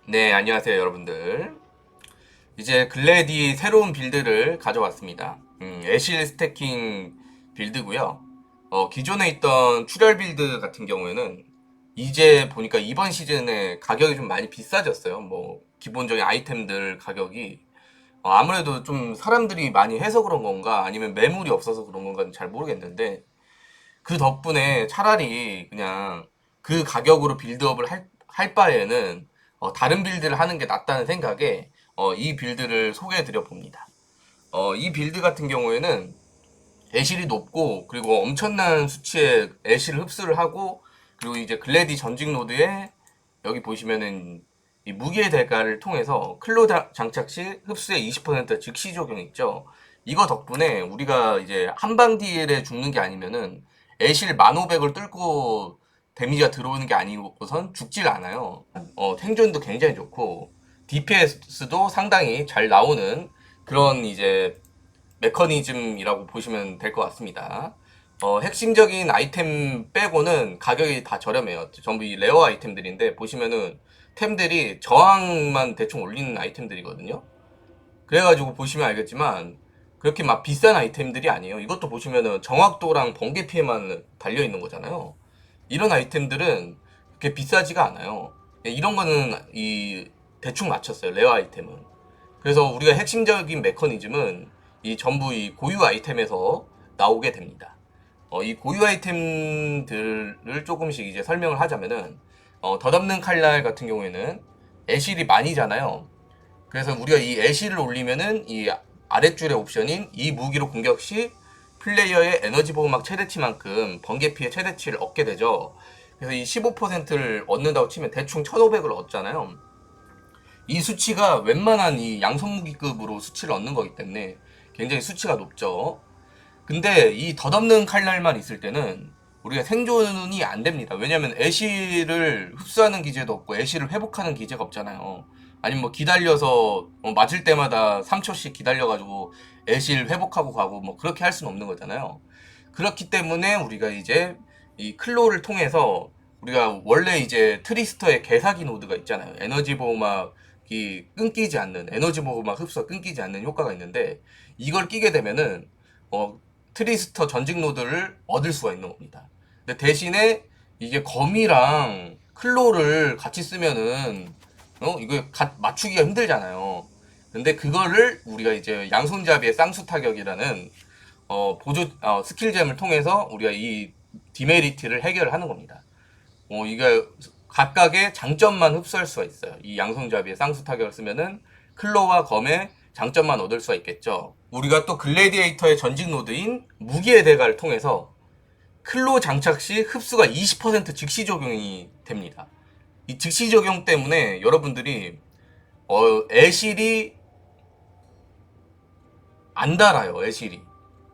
네, 안녕하세요, 여러분들. 이제 글래디 새로운 빌드를 가져왔습니다. 애실 스태킹 빌드고요. 기존에 있던 출혈 빌드 같은 경우에는 이제 보니까 이번 시즌에 가격이 좀 많이 비싸졌어요. 뭐 기본적인 아이템들 가격이 아무래도 좀 사람들이 많이 해서 그런 건가 아니면 매물이 없어서 그런 건가는 잘 모르겠는데 그 덕분에 차라리 그냥 그 가격으로 빌드업을 할 바에는 다른 빌드를 하는 게 낫다는 생각에 이 빌드를 소개해 드려 봅니다. 이 빌드 같은 경우에는 애실이 높고 그리고 엄청난 수치의 애실을 흡수를 하고 그리고 이제 글래디 전직 노드에 여기 보시면은 이 무기의 대가를 통해서 클로 장착 시 흡수의 20% 즉시 적용 있죠. 이거 덕분에 우리가 이제 한방 딜에 죽는 게 아니면은 애실 1500을 뚫고 데미지가 들어오는 게 아니고선 죽질 않아요. 생존도 굉장히 좋고 DPS도 상당히 잘 나오는 그런 이제 메커니즘이라고 보시면 될 것 같습니다. 핵심적인 아이템 빼고는 가격이 다 저렴해요. 전부 이 레어 아이템들인데 보시면은 템들이 저항만 대충 올리는 아이템들이거든요. 그래가지고 보시면 알겠지만 그렇게 막 비싼 아이템들이 아니에요. 이것도 보시면은 정확도랑 번개 피해만 달려 있는 거잖아요. 이런 아이템들은 그렇게 비싸지가 않아요. 이런 거는 이 대충 맞췄어요. 레어 아이템은. 그래서 우리가 핵심적인 메커니즘은 이 전부 이 고유 아이템에서 나오게 됩니다. 이 고유 아이템들을 조금씩 이제 설명을 하자면은 덧없는 칼날 같은 경우에는 애실이 많이잖아요. 그래서 우리가 이 애실을 올리면은 이 아랫줄의 옵션인 이 무기로 공격 시 플레이어의 에너지 보호막 최대치만큼 번개 피해 최대치를 얻게 되죠. 그래서 이 15%를 얻는다고 치면 대충 1500을 얻잖아요. 이 수치가 웬만한 이 양손무기급으로 수치를 얻는 거기 때문에 굉장히 수치가 높죠. 근데 이 덧없는 칼날만 있을 때는 우리가 생존이 안 됩니다. 왜냐면 애쉬를 흡수하는 기제도 없고 애쉬를 회복하는 기제가 없잖아요. 아니면 뭐 기다려서 맞을 때마다 3초씩 기다려가지고 애쉬를 회복하고 가고 뭐 그렇게 할 수는 없는 거잖아요. 그렇기 때문에 우리가 이제 이 클로를 통해서 우리가 원래 이제 트리스터의 개사기 노드가 있잖아요. 에너지 보호막이 끊기지 않는 에너지 보호막 흡수가 끊기지 않는 효과가 있는데 이걸 끼게 되면은 어, 트리스터 전직 노드를 얻을 수가 있는 겁니다. 근데 대신에 이게 검이랑 클로를 같이 쓰면은 이거 맞추기가 힘들잖아요. 근데 그거를 우리가 이제 양손잡이의 쌍수 타격이라는 스킬잼을 통해서 우리가 이 디메리티를 해결하는 겁니다. 이게 각각의 장점만 흡수할 수가 있어요. 이 양손잡이의 쌍수 타격을 쓰면은 클로와 검의 장점만 얻을 수가 있겠죠. 우리가 또 글래디에이터의 전직 노드인 무기의 대가를 통해서 클로 장착 시 흡수가 20% 즉시 적용이 됩니다. 이 즉시 적용 때문에 여러분들이 애실이 안 달아요. 애실이.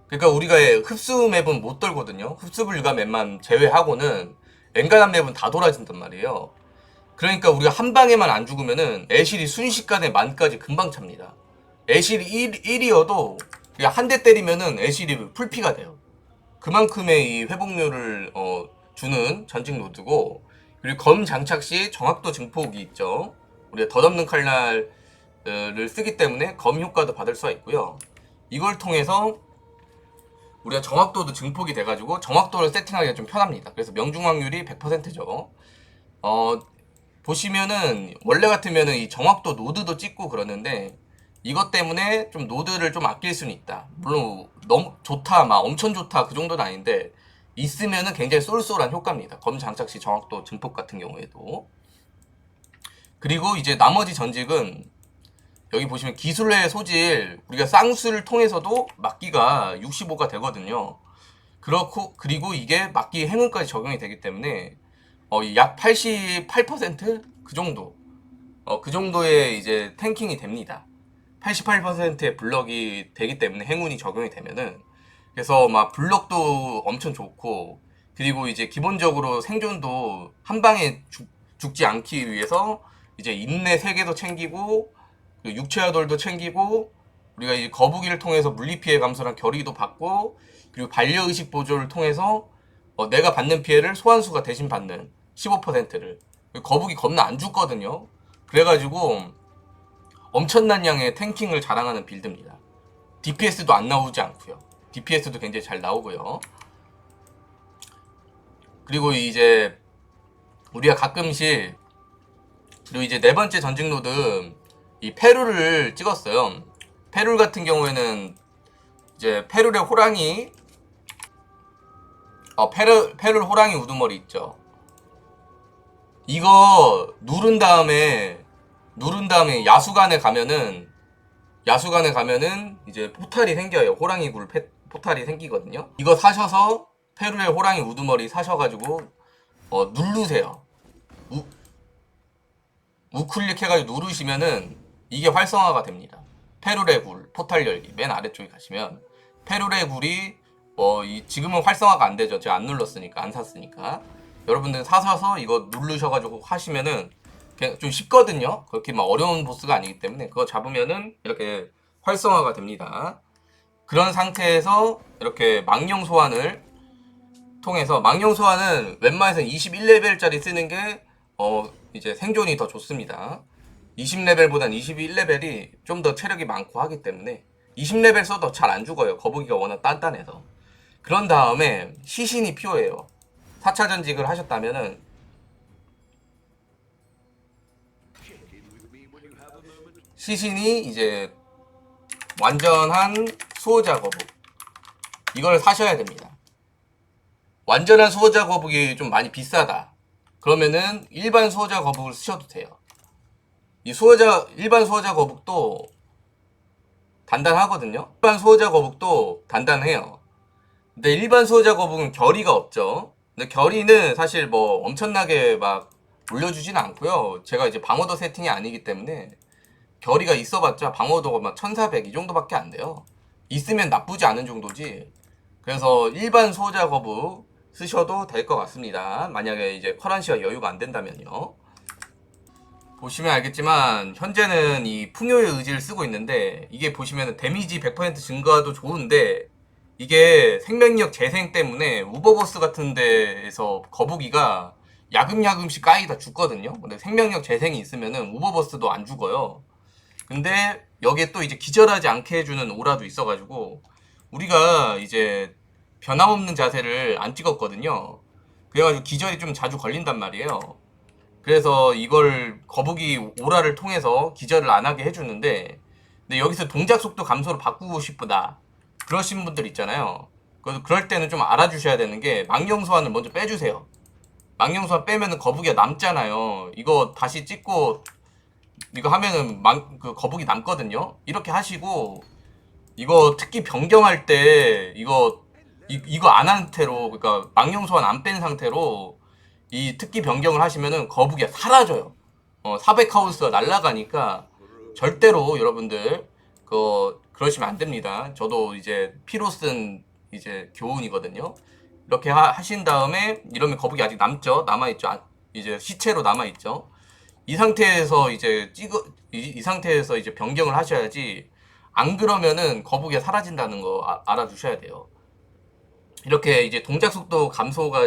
그러니까 우리가 흡수 맵은 못 돌거든요. 흡수 불가 맵만 제외하고는 엔간한 맵은 다 돌아진단 말이에요. 그러니까 우리가 한 방에만 안 죽으면은 애실이 순식간에 만까지 금방 찹니다. 애실이 1이어도 한 대 때리면은 애실이 풀피가 돼요. 그만큼의 이 회복률을 주는 전직 노드고 그리고 검 장착 시 정확도 증폭이 있죠. 우리가 덧없는 칼날을 쓰기 때문에 검 효과도 받을 수가 있고요. 이걸 통해서 우리가 정확도도 증폭이 돼가지고 정확도를 세팅하기가 좀 편합니다. 그래서 명중 확률이 100%죠. 어, 보시면은 원래 같으면은 이 정확도 노드도 찍고 그러는데 이것 때문에 좀 노드를 좀 아낄 수는 있다. 물론 너무 좋다, 막 엄청 좋다 그 정도는 아닌데 있으면은 굉장히 쏠쏠한 효과입니다. 검 장착 시 정확도 증폭 같은 경우에도. 그리고 이제 나머지 전직은 여기 보시면 기술의 소질 우리가 쌍수를 통해서도 막기가 65가 되거든요. 그렇고 그리고 이게 막기 행운까지 적용이 되기 때문에 약 88%그 정도 그 정도의 이제 탱킹이 됩니다. 88%의 블럭이 되기 때문에 행운이 적용이 되면은 그래서 막 블럭도 엄청 좋고 그리고 이제 기본적으로 생존도 한 방에 죽지 않기 위해서 이제 인내 3개도 챙기고 육체화돌도 챙기고 우리가 이 거북이를 통해서 물리피해 감소랑 결의도 받고 그리고 반려의식 보조를 통해서 내가 받는 피해를 소환수가 대신 받는 15%를 거북이 겁나 안 죽거든요. 그래가지고 엄청난 양의 탱킹을 자랑하는 빌드입니다. DPS도 안 나오지 않고요. DPS도 굉장히 잘 나오고요. 그리고 이제 우리가 가끔씩, 그리고 이제 네 번째 전직 노드 이 페룰을 찍었어요. 페룰 같은 경우에는 이제 페룰의 호랑이, 페룰 호랑이 우두머리 있죠. 이거 누른 다음에 야수관에 가면은 이제 포탈이 생겨요. 호랑이 굴 포탈이 생기거든요. 이거 사셔서 페루의 호랑이 우두머리 사셔가지고 누르세요. 우클릭 해가지고 누르시면은 이게 활성화가 됩니다. 페루의 굴 포탈 열기 맨 아래쪽에 가시면 페루의 굴이 지금은 활성화가 안 되죠. 제가 안 눌렀으니까, 안 샀으니까. 여러분들 사셔서 이거 누르셔가지고 하시면은 그냥 좀 쉽거든요. 그렇게 막 어려운 보스가 아니기 때문에 그거 잡으면은 이렇게 활성화가 됩니다. 그런 상태에서 이렇게 망령 소환을 통해서, 망령 소환은 웬만해서 21레벨짜리 쓰는 게 이제 생존이 더 좋습니다. 20레벨보단 21레벨이 좀 더 체력이 많고 하기 때문에 20레벨 써도 잘 안 죽어요. 거북이가 워낙 단단해서. 그런 다음에 시신이 필요해요. 4차 전직을 하셨다면은 시신이 이제 완전한 수호자 거북, 이걸 사셔야 됩니다. 완전한 수호자 거북이 좀 많이 비싸다 그러면은 일반 수호자 거북을 쓰셔도 돼요. 일반 수호자 거북도 단단하거든요. 일반 수호자 거북도 단단해요. 근데 일반 수호자 거북은 결의가 없죠. 근데 결의는 사실 뭐 엄청나게 막 올려주진 않고요. 제가 이제 방어도 세팅이 아니기 때문에 결의가 있어봤자 방어도가 막 1400 이 정도밖에 안 돼요. 있으면 나쁘지 않은 정도지. 그래서 일반 수호자 거북 쓰셔도 될 것 같습니다. 만약에 이제 커런시가 여유가 안 된다면요. 보시면 알겠지만 현재는 이 풍요의 의지를 쓰고 있는데, 이게 보시면 데미지 100% 증가도 좋은데 이게 생명력 재생 때문에 우버버스 같은 데에서 거북이가 야금야금씩 까이다 죽거든요. 근데 생명력 재생이 있으면은 우버버스도 안 죽어요. 근데 여기에 또 이제 기절하지 않게 해주는 오라도 있어가지고 우리가 이제 변함없는 자세를 안 찍었거든요. 그래가지고 기절이 좀 자주 걸린단 말이에요. 그래서 이걸 거북이 오라를 통해서 기절을 안 하게 해주는데, 근데 여기서 동작 속도 감소를 바꾸고 싶다 그러신 분들 있잖아요. 그럴 때는 좀 알아주셔야 되는 게 망령 소환을 먼저 빼주세요. 망령 소환 빼면은 거북이가 남잖아요. 이거 다시 찍고 이거 하면은 그 거북이 남거든요. 이렇게 하시고 이거 특기 변경할 때 이거 안 한 상태로, 그러니까 망령 소환 안 뺀 상태로 이 특기 변경을 하시면은 거북이가 사라져요. 400하우스가 날아가니까 절대로 여러분들 그러시면 안 됩니다. 저도 이제 피로 쓴 이제 교훈이거든요. 이렇게 하신 다음에 이러면 거북이 아직 남죠. 남아있죠. 이제 시체로 남아있죠. 이 상태에서 이제 이 상태에서 이제 변경을 하셔야지. 안 그러면은 거북이가 사라진다는 거 알아두셔야 돼요. 이렇게 이제 동작 속도 감소가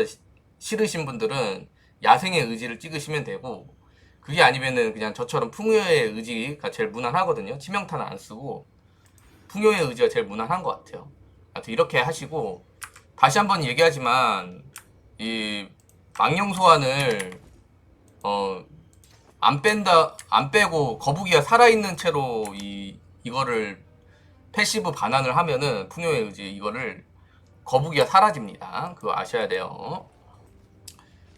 싫으신 분들은 야생의 의지를 찍으시면 되고, 그게 아니면은 그냥 저처럼 풍요의 의지가 제일 무난하거든요. 치명타는 안 쓰고 풍요의 의지가 제일 무난한 것 같아요. 하여튼 이렇게 하시고, 다시 한번 얘기하지만 이 망령 소환을 안 빼고 거북이가 살아있는 채로 이거를 패시브 반환을 하면은 풍요의 의지 이거를 거북이가 사라집니다. 그거 아셔야 돼요.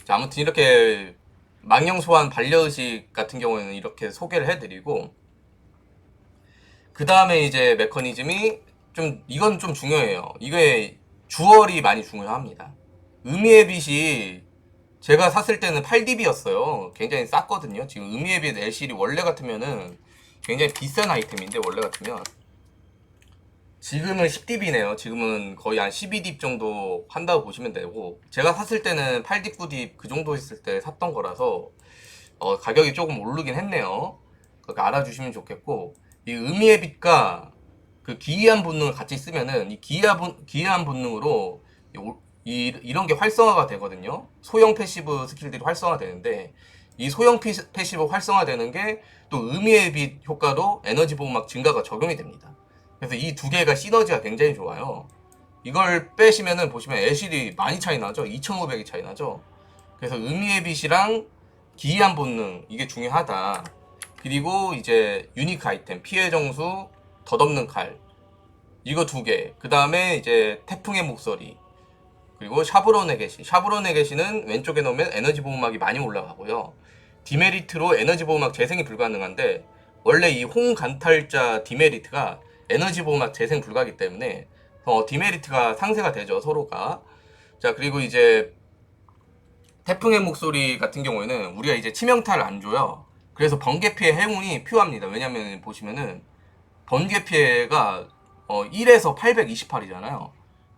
자, 아무튼 이렇게 망령 소환 반려의식 같은 경우에는 이렇게 소개를 해드리고, 그 다음에 이제 메커니즘이 이건 좀 중요해요. 이게 주얼이 많이 중요합니다. 의미의 빛이 제가 샀을 때는 8DB였어요. 굉장히 쌌거든요. 지금 의미의 빛 엘실이 원래 같으면은 굉장히 비싼 아이템인데, 원래 같으면 지금은 10딥이네요. 지금은 거의 한 12딥 정도 한다고 보시면 되고, 제가 샀을 때는 8딥, 9딥 그 정도 했을 때 샀던 거라서 가격이 조금 오르긴 했네요. 그렇게 알아주시면 좋겠고, 이 의미의 빛과 그 기이한 본능을 같이 쓰면은 이 기이한 본능으로 이런 게 활성화가 되거든요. 소형 패시브 스킬들이 활성화 되는데, 이 소형 패시브 활성화되는 게 또 의미의 빛 효과로 에너지 보호막 증가가 적용이 됩니다. 그래서 이 두 개가 시너지가 굉장히 좋아요. 이걸 빼시면은 보시면 애실이 많이 차이 나죠. 2500이 차이 나죠. 그래서 의미의 빛이랑 기이한 본능 이게 중요하다. 그리고 이제 유니크 아이템 피해 정수 덧없는 칼 이거 두 개. 그 다음에 이제 태풍의 목소리 그리고 샤브론의 계시. 샤브론의 계시는 왼쪽에 놓으면 에너지 보호막이 많이 올라가고요. 디메리트로 에너지 보호막 재생이 불가능한데 원래 이 홍간탈자 디메리트가 에너지 보호막 재생 불가하기 때문에 디메리트가 상쇄가 되죠, 서로가. 자, 그리고 이제 태풍의 목소리 같은 경우에는 우리가 이제 치명타를 안 줘요. 그래서 번개 피해 행운이 필요합니다. 왜냐면 보시면은 번개 피해가 1에서 828이잖아요.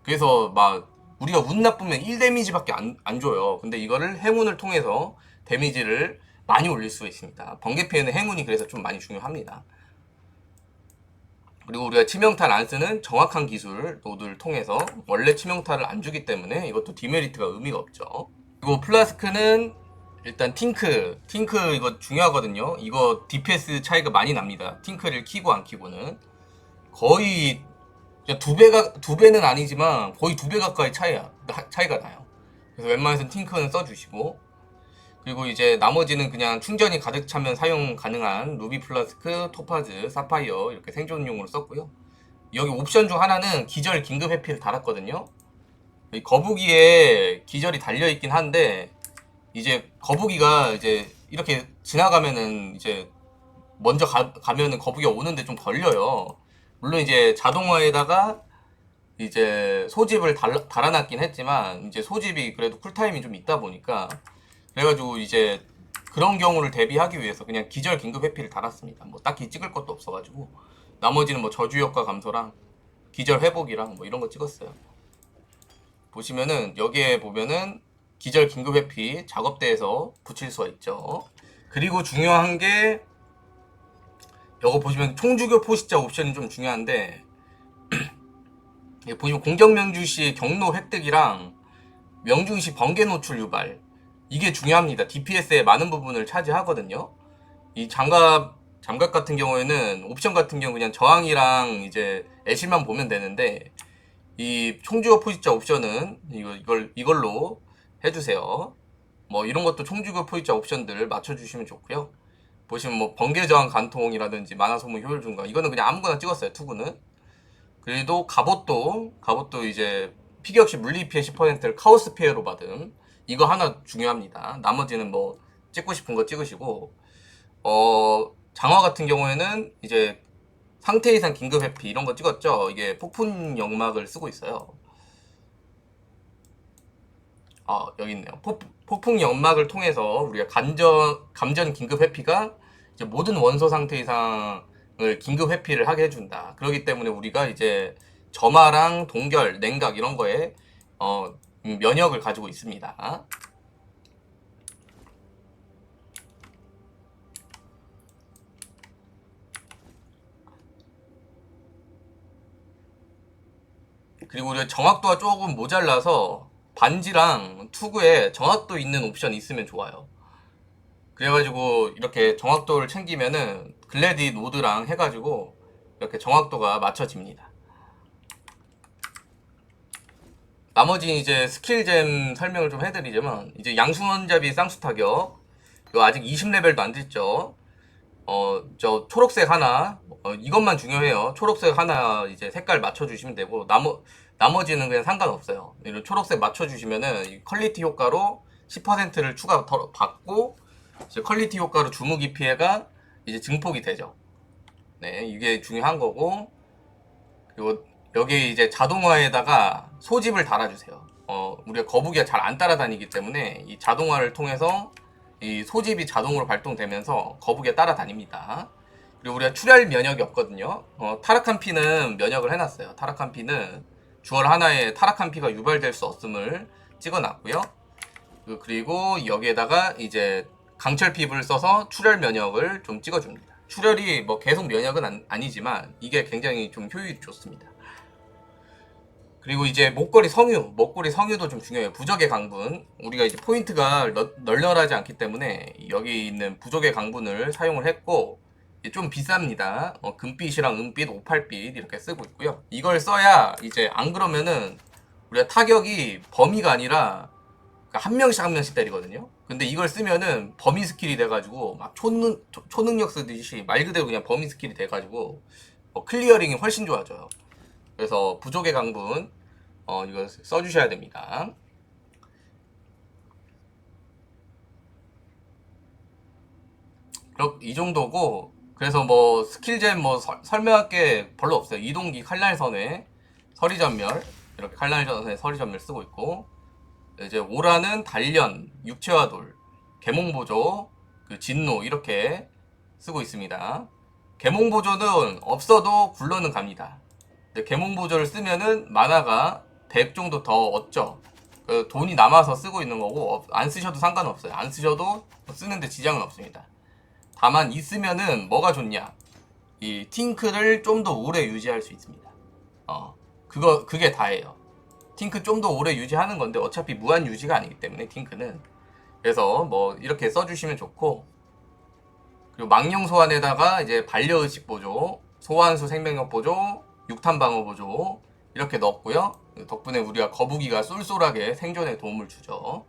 그래서 막 우리가 운 나쁘면 1 데미지밖에 안 줘요. 근데 이거를 행운을 통해서 데미지를 많이 올릴 수 있습니다. 번개 피해는 행운이 그래서 좀 많이 중요합니다. 그리고 우리가 치명타를 안 쓰는 정확한 기술 노드를 통해서 원래 치명타를 안 주기 때문에 이것도 디메리트가 의미가 없죠. 그리고 플라스크는 일단 팅크 이거 중요하거든요. 이거 DPS 차이가 많이 납니다. 팅크를 키고 안 키고는 거의 두 배는 아니지만 거의 2배 가까이 차이가 나요. 그래서 웬만해서는 팅크는 써주시고, 그리고 이제 나머지는 그냥 충전이 가득 차면 사용 가능한 루비 플라스크, 토파즈, 사파이어 이렇게 생존용으로 썼고요. 여기 옵션 중 하나는 기절 긴급 회피를 달았거든요. 이 거북이에 기절이 달려있긴 한데 이제 거북이가 이제 이렇게 지나가면은 이제 먼저 가면은 거북이가 오는데 좀 걸려요. 물론 이제 자동화에다가 이제 소집을 달아놨긴 했지만 이제 소집이 그래도 쿨타임이 좀 있다 보니까 그래가지고 이제 그런 경우를 대비하기 위해서 그냥 기절 긴급 회피를 달았습니다. 뭐 딱히 찍을 것도 없어가지고 나머지는 뭐 저주 효과 감소랑 기절 회복이랑 뭐 이런 거 찍었어요. 보시면은 여기에 보면은 기절 긴급 회피 작업대에서 붙일 수가 있죠. 그리고 중요한 게 이거 보시면 총주교 포식자 옵션이 좀 중요한데 보시면 공격 명중시 경로 획득이랑 명중시 번개 노출 유발 이게 중요합니다. DPS의 많은 부분을 차지하거든요. 이 장갑 같은 경우에는 옵션 같은 경우 그냥 저항이랑 이제 애실만 보면 되는데 이 총주교 포식자 옵션은 이걸로 해주세요. 뭐 이런 것도 총주교 포식자 옵션들 맞춰주시면 좋고요. 보시면 뭐 번개 저항 간통이라든지 만화 소모 효율 증가 이거는 그냥 아무거나 찍었어요. 투구는. 그래도 갑옷도 이제 피격 시 물리 피해 10%를 카오스 피해로 받음. 이거 하나 중요합니다. 나머지는 뭐 찍고 싶은 거 찍으시고 장화 같은 경우에는 이제 상태 이상 긴급 회피 이런 거 찍었죠. 이게 폭풍 연막을 쓰고 있어요. 여기 있네요. 폭풍 연막을 통해서 우리가 감전 긴급 회피가 이제 모든 원소 상태 이상을 긴급 회피를 하게 해준다. 그렇기 때문에 우리가 이제 점화랑 동결, 냉각 이런 거에 면역을 가지고 있습니다. 그리고 우리가 정확도가 조금 모자라서 반지랑 투구에 정확도 있는 옵션이 있으면 좋아요. 그래가지고 이렇게 정확도를 챙기면은 글래디 노드랑 해가지고 이렇게 정확도가 맞춰집니다. 나머지 이제 스킬잼 설명을 좀 해드리자면 이제 양순원잡이 쌍수 타격 이거 아직 20레벨도 안 됐죠. 저 초록색 하나 이것만 중요해요. 초록색 하나 이제 색깔 맞춰주시면 되고 나머지는 그냥 상관없어요. 이런 초록색 맞춰주시면은 이 퀄리티 효과로 10%를 추가 더 받고 이제 퀄리티 효과로 주무기 피해가 이제 증폭이 되죠. 네, 이게 중요한 거고 그리고 여기 이제 자동화에다가 소집을 달아주세요. 우리가 거북이가 잘 안 따라다니기 때문에 이 자동화를 통해서 이 소집이 자동으로 발동되면서 거북이가 따라다닙니다. 그리고 우리가 출혈 면역이 없거든요. 타락한 피는 면역을 해놨어요. 타락한 피는 주얼 하나에 타락한 피가 유발될 수 없음을 찍어놨고요. 그리고 여기에다가 이제 강철 핍을 써서 출혈 면역을 좀 찍어줍니다. 출혈이 뭐 계속 면역은 아니지만 이게 굉장히 좀 효율이 좋습니다. 그리고 이제 목걸이 성유도 좀 중요해요. 부적의 강분. 우리가 이제 포인트가 널널하지 않기 때문에 여기 있는 부적의 강분을 사용을 했고, 좀 비쌉니다. 금빛이랑 은빛, 오팔빛 이렇게 쓰고 있고요. 이걸 써야 이제 안 그러면은 우리가 타격이 범위가 아니라 한 명씩 한 명씩 때리거든요. 근데 이걸 쓰면은 범위 스킬이 돼가지고 막 초능력 쓰듯이 말 그대로 그냥 범위 스킬이 돼가지고 클리어링이 훨씬 좋아져요. 그래서 부족의 강분 이거 써주셔야 됩니다. 이 정도고, 그래서 뭐 스킬잼 뭐 설명할 게 별로 없어요. 이동기 칼날선에 서리전멸, 이렇게 칼날선에 서리전멸 쓰고 있고, 이제 오라는 단련, 육체화돌, 계몽보조, 그 진노 이렇게 쓰고 있습니다. 계몽보조는 없어도 굴러는 갑니다. 계몽보조를 쓰면은 마나가 100 정도 더 얻죠. 그 돈이 남아서 쓰고 있는 거고, 안 쓰셔도 상관없어요. 안 쓰셔도 쓰는데 지장은 없습니다. 다만 있으면은 뭐가 좋냐, 이 팅크를 좀 더 오래 유지할 수 있습니다. 그게 다예요. 팅크 좀 더 오래 유지하는 건데 어차피 무한 유지가 아니기 때문에 팅크는. 그래서 뭐 이렇게 써주시면 좋고, 그리고 망령 소환에다가 이제 반려의식 보조, 소환수 생명력 보조, 육탄 방어 보조 이렇게 넣었고요. 덕분에 우리가 거북이가 쏠쏠하게 생존에 도움을 주죠.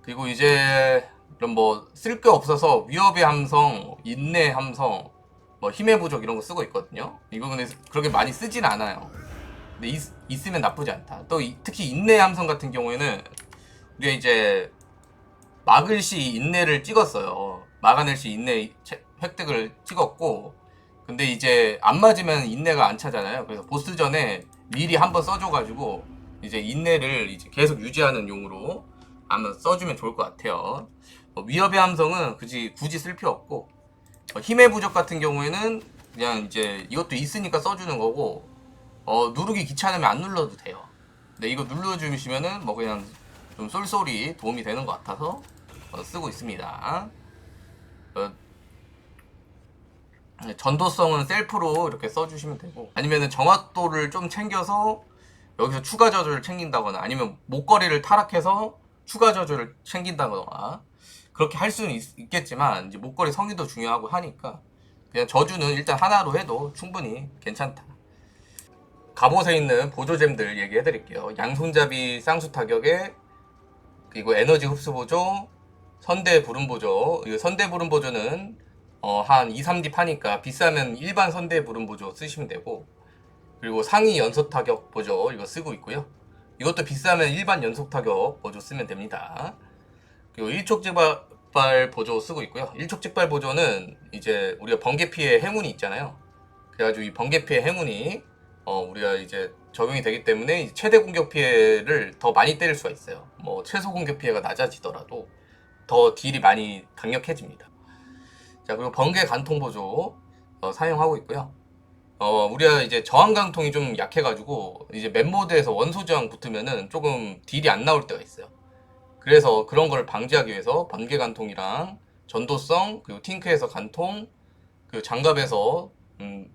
그리고 이제 그럼 뭐 쓸 게 없어서 위협의 함성, 인내 함성, 뭐 힘의 부족 이런 거 쓰고 있거든요. 이거 근데 그렇게 많이 쓰진 않아요. 근데 있으면 나쁘지 않다. 또 특히 인내 함성 같은 경우에는 우리가 이제 막을 시 인내를 찍었어요. 막아낼 시 인내 획득을 찍었고, 근데 이제 안 맞으면 인내가 안 차잖아요. 그래서 보스전에 미리 한번 써줘가지고 이제 인내를 이제 계속 유지하는 용으로 한번 써주면 좋을 것 같아요. 위협의 함성은 굳이 쓸 필요 없고, 힘의 부족 같은 경우에는 그냥 이제 이것도 있으니까 써주는 거고, 누르기 귀찮으면 안 눌러도 돼요. 근데 이거 눌러주시면은 뭐 그냥 좀 쏠쏠이 도움이 되는 것 같아서 쓰고 있습니다. 전도성은 셀프로 이렇게 써주시면 되고, 아니면은 정확도를 좀 챙겨서 여기서 추가 저주를 챙긴다거나, 아니면 목걸이를 타락해서 추가 저주를 챙긴다거나, 그렇게 할 수는 있겠지만 이제 목걸이 성의도 중요하고 하니까 그냥 저주는 일단 하나로 해도 충분히 괜찮다. 갑옷에 있는 보조잼들 얘기해 드릴게요. 양손잡이 쌍수 타격에, 그리고 에너지 흡수 보조, 선대 부름 보조. 이 선대 부름 보조는 한 2, 3D 파니까 비싸면 일반 선대 부름 보조 쓰시면 되고, 그리고 상위 연속 타격 보조 이거 쓰고 있고요. 이것도 비싸면 일반 연속 타격 보조 쓰면 됩니다. 그리고 일촉즉발 보조 쓰고 있고요. 일촉즉발 보조는 이제 우리가 번개 피해 행운이 있잖아요. 그래가지고 이 번개 피해 행운이 우리가 이제 적용이 되기 때문에 최대 공격 피해를 더 많이 때릴 수가 있어요. 뭐 최소 공격 피해가 낮아지더라도 더 딜이 많이 강력해집니다. 자, 그리고 번개 간통 보조 사용하고 있고요. 우리가 이제 저항 강통이 좀 약해가지고 이제 맵모드에서 원소 저항 붙으면은 조금 딜이 안 나올 때가 있어요. 그래서 그런 걸 방지하기 위해서 번개 간통이랑 전도성, 그리고 팅크에서 간통, 그리고 장갑에서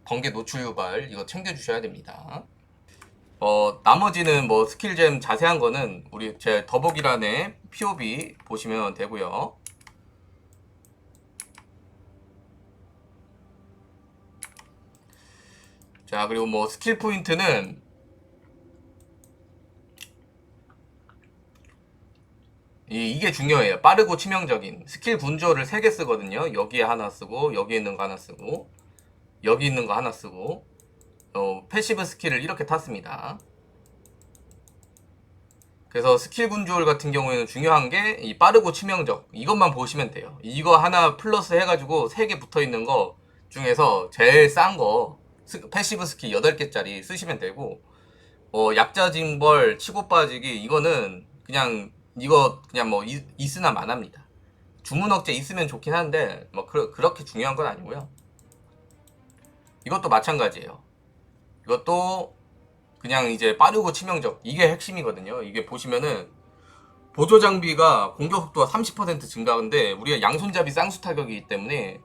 번개 노출 유발 이거 챙겨주셔야 됩니다. 나머지는 뭐 스킬잼 자세한 거는 우리 제 더보기란에 POB 보시면 되고요. 자, 그리고 뭐 스킬 포인트는 이게 중요해요. 빠르고 치명적인 스킬 군조를 3개 쓰거든요. 여기에 하나 쓰고, 여기 있는 거 하나 쓰고, 여기 있는 거 하나 쓰고, 패시브 스킬을 이렇게 탔습니다. 그래서 스킬 군조율 같은 경우에는 중요한 게 이 빠르고 치명적 이것만 보시면 돼요. 이거 하나 플러스 해가지고 3개 붙어있는 거 중에서 제일 싼 거 패시브 스킬 8개짜리 쓰시면 되고, 약자 징벌 치고 빠지기 이거는 이거 그냥 뭐 있으나 마나입니다. 주문 억제 있으면 좋긴 한데 뭐 그렇게 중요한 건 아니고요. 이것도 마찬가지예요. 이것도 그냥 이제 빠르고 치명적 이게 핵심이거든요. 이게 보시면은 보조 장비가 공격 속도가 30% 증가하는데 우리가 양손잡이 쌍수 타격이기 때문에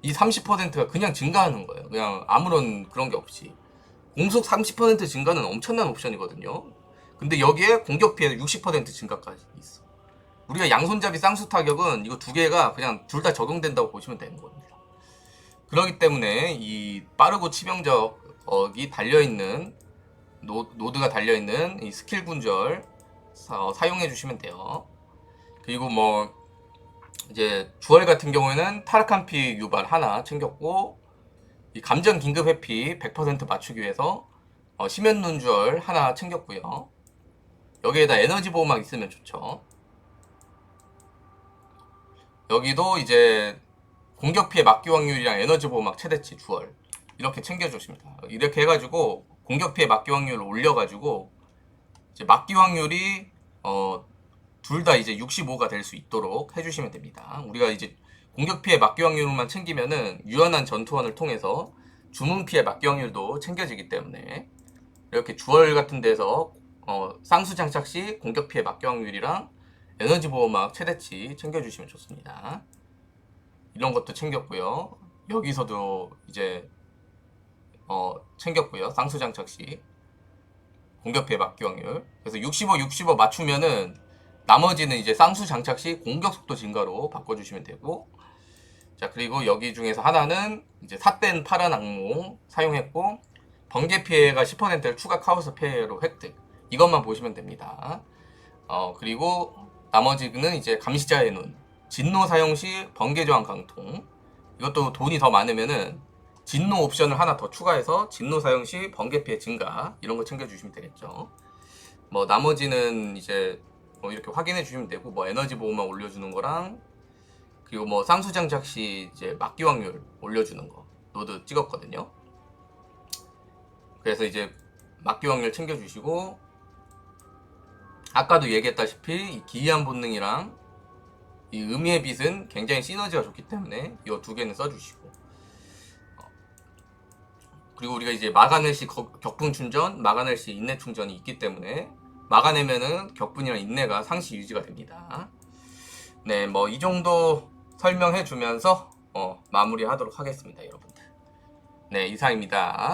이 30%가 그냥 증가하는 거예요. 그냥 아무런 그런 게 없이. 공속 30% 증가는 엄청난 옵션이거든요. 근데 여기에 공격 피해 60% 증가까지 있어. 우리가 양손잡이 쌍수 타격은 이거 두 개가 그냥 둘 다 적용된다고 보시면 되는 겁니다. 그렇기 때문에 이 빠르고 치명적이 달려있는 노드가 달려있는 이 스킬 군절 사용해 주시면 돼요. 그리고 뭐 이제 주얼 같은 경우에는 타락한피 유발 하나 챙겼고, 이 감정 긴급 회피 100% 맞추기 위해서 심연 눈주얼 하나 챙겼고요. 여기에다 에너지 보호막 있으면 좋죠. 여기도 이제 공격 피해 막기 확률이랑 에너지 보호막 최대치 주얼 이렇게 챙겨주십니다. 이렇게 해가지고 공격 피해 막기 확률을 올려가지고 이제 막기 확률이 둘 다 이제 65가 될 수 있도록 해주시면 됩니다. 우리가 이제 공격 피해 막기 확률만 챙기면은 유연한 전투원을 통해서 주문 피해 막기 확률도 챙겨지기 때문에 이렇게 주얼 같은 데서 쌍수 장착 시 공격 피해 막기 확률이랑 에너지 보호막 최대치 챙겨주시면 좋습니다. 이런 것도 챙겼고요. 여기서도 이제 챙겼고요. 쌍수 장착 시 공격 피해 막기 확률. 그래서 65, 65 맞추면은 나머지는 이제 쌍수 장착 시 공격 속도 증가로 바꿔주시면 되고, 자, 그리고 여기 중에서 하나는 이제 삿된 파란 악몽 사용했고, 번개 피해가 10%를 추가 카오스 피해로 획득. 이것만 보시면 됩니다. 그리고 나머지는 이제 감시자의 눈, 진노 사용 시 번개 저항 강통. 이것도 돈이 더 많으면은 진노 옵션을 하나 더 추가해서 진노 사용 시 번개 피해 증가, 이런 거 챙겨주시면 되겠죠. 뭐 나머지는 이제 이렇게 확인해 주시면 되고, 뭐 에너지 보호막 올려주는 거랑, 그리고 뭐 쌍수 장착 시 이제 막기 확률 올려주는 거 노드 찍었거든요. 그래서 이제 막기 확률 챙겨주시고, 아까도 얘기했다시피 이 기이한 본능이랑 이 의미의 빛은 굉장히 시너지가 좋기 때문에 이 두 개는 써주시고, 그리고 우리가 이제 막아낼 시 격분 충전, 막아낼 시 인내 충전이 있기 때문에 막아내면은 격분이랑 인내가 상시 유지가 됩니다. 네, 뭐 이 정도 설명해 주면서 마무리하도록 하겠습니다, 여러분들. 네, 이상입니다.